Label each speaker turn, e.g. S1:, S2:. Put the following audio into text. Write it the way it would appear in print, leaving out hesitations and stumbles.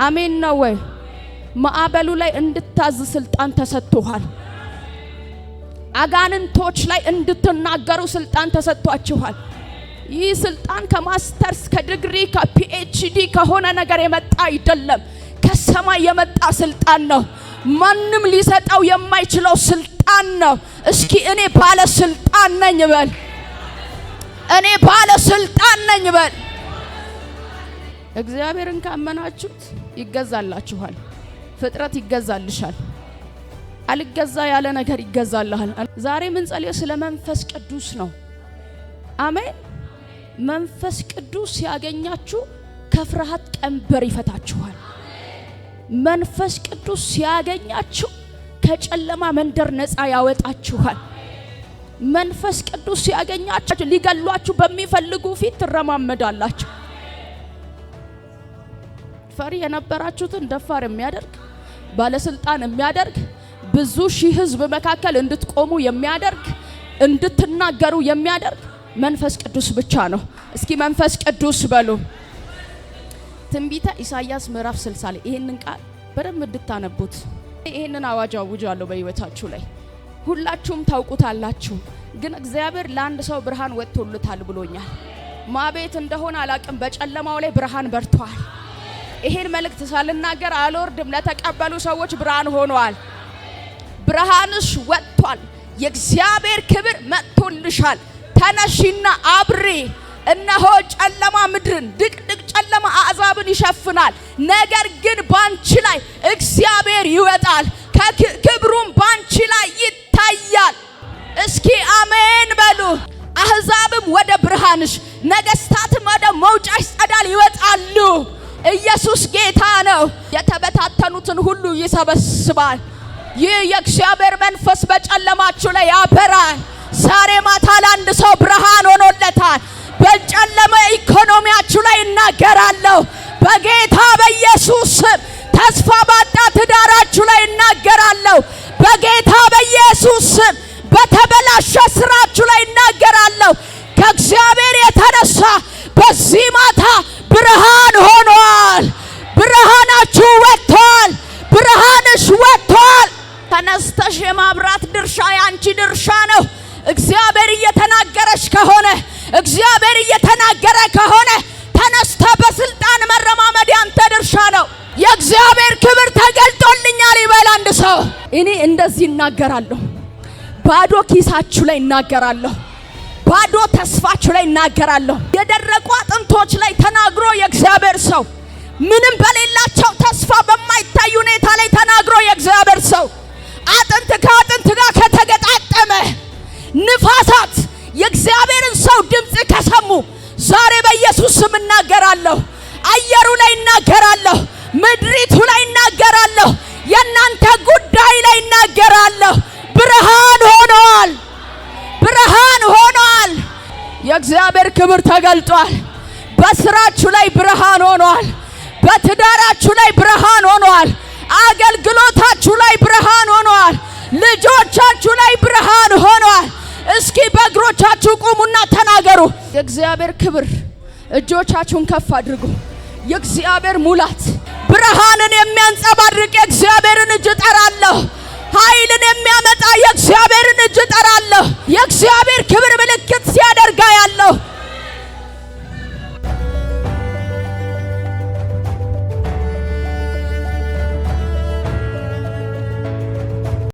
S1: አሜን ነው ወይ? ማዕበሉ ላይ እንድታዝ ስልጣን ተሰጥቷል። አጋንንቶች ላይ እንድትናገሩ ስልጣን ተሰጥቷችኋል። ይህ ስልጣን ከማስተርስ ከዲግሪ ከፒኤችዲ ከሆነ ነገር የመጣ አይደለም። ከሰማይ የመጣ ስልጣን ነው። ማንም ሊሰጠው የማይችለው ስልጣን ነው። እስኪ እኔ ባለ ስልጣን ነኝ በል። እኔ ባለ ስልጣን ነኝ በል። እግዚአብሔርን ካመናችሁት ይገዛላችኋል። ፍጥረት ይገዛልሻል። አልገዛ ያለ ነገር ይገዛልሃል። ዛሬ ምን ጸልየው ስለ መንፈስ ቅዱስ ነው። አሜን። መንፈስ ቅዱስ ሲያገኛችሁ ከፍርሃት ቀንበር ይፈታችኋል። መንፈስ ቅዱስ ሲያገኛችሁ ከጨለማ መንደር ነፃ ያወጣችኋል። መንፈስ ቅዱስ ሲያገኛችሁ ሊገሏችሁ በሚፈልጉ ፊት ትረማመዳላችሁ። ፈሪ የነበራችሁትን ደፋር የሚያደርግ ባለስልጣን የሚያደርግ ብዙ ሺህ ህዝብ መካከል እንድትቆሙ የሚያደርግ እንድትናገሩ የሚያደርግ መንፈስ ቅዱስ ብቻ ነው። እስኪ መንፈስ ቅዱስ በሉ። ትንቢተ ኢሳይያስ ምዕራፍ 60 ላይ ይሄንን ቃል በደንብ እንድታነቡት ይሄንን አዋጅ አውጃለሁ በህይወታችሁ ላይ። ሁላችሁም ታውቁታላችሁ፣ ግን እግዚአብሔር ለአንድ ሰው ብርሃን ወጥቶልታል ብሎኛል። ማቤት እንደሆነ አላቅም፣ በጨለማው ላይ ብርሃን በርቷል። ይሄን መልእክት ሳልናገር አልወርድም። ለተቀበሉ ሰዎች ብርሃን ሆኗል። ብርሃንሽ ወጥቷል። የእግዚአብሔር ክብር መጥቶልሻል። ተነሺና አብሪ። እነሆ ጨለማ ምድርን ድቅድቅ ጨለማ አሕዛብን ይሸፍናል። ነገር ግን ባንቺ ላይ እግዚአብሔር ይወጣል፣ ክብሩም ባንቺ ላይ ይታያል። እስኪ አሜን በሉ። አሕዛብም ወደ ብርሃንሽ፣ ነገስታትም ወደ መውጫሽ ጸዳል ይወጣሉ። ኢየሱስ ጌታ ነው። የተበታተኑትን ሁሉ ይሰበስባል። ይህ የእግዚአብሔር መንፈስ በጨለማችሁ ላይ ያበራል። ዛሬ ማታ ለአንድ ሰው ብርሃን ሆኖለታል። በጨለማ ኢኮኖሚያችሁ ላይ እናገራለሁ በጌታ በኢየሱስ ስም። ተስፋ ባጣ ትዳራችሁ ላይ እናገራለሁ በጌታ በኢየሱስ ስም። በተበላሸ ስራችሁ ላይ እናገራለሁ። ከእግዚአብሔር የተነሳ በዚህ ማታ ብርሃን ሆኗል። ብርሃናችሁ ወጥቷል። ብርሃንሽ ወጥቷል። ተነስተሽ የማብራት ድርሻ ያንቺ ድርሻ ነው። እግዚአብሔር እየተናገረሽ ከሆነ እግዚአብሔር እየተናገረ ከሆነ ተነስተ በስልጣን መረማመድ ያንተ ድርሻ ነው። የእግዚአብሔር ክብር ተገልጦልኛል ይበል አንድ ሰው። እኔ እንደዚህ እናገራለሁ። ባዶ ኪሳችሁ ላይ እናገራለሁ። ባዶ ተስፋችሁ ላይ እናገራለሁ። የደረቁ አጥንቶች ላይ ተናግሮ የእግዚአብሔር ሰው ምንም በሌላቸው ተስፋ በማይታይ ሁኔታ ላይ ተናግሮ የእግዚአብሔር ሰው አጥንት ከአጥንት ጋር ከተገጣጠመ ንፋሳት የእግዚአብሔርን ሰው ድምጽ ከሰሙ ዛሬ በኢየሱስ ስም እናገራለሁ። አየሩ ላይ እናገራለሁ። ምድሪቱ ላይ እናገራለሁ። የእናንተ ጉዳይ ላይ እናገራለሁ። ብርሃን ሆኗል። ብርሃን ሆኗል። የእግዚአብሔር ክብር ተገልጧል። በስራችሁ ላይ ብርሃን ሆኗል። በትዳራችሁ ላይ ብርሃን ሆኗል። አገልግሎታችሁ ላይ ብርሃን ሆኗል። ልጆቻችሁ ላይ ብርሃን ሆኗል። እስኪ በእግሮቻችሁ ቁሙና ተናገሩ። የእግዚአብሔር ክብር፣ እጆቻችሁን ከፍ አድርጉ። የእግዚአብሔር ሙላት ብርሃንን የሚያንጸባርቅ የእግዚአብሔርን እጅ ጠራለሁ። ኃይልን የሚያመጣ የእግዚአብሔርን እጅ ጠራለሁ። የእግዚአብሔር ክብር ምልክት ሲያደርጋ ያለው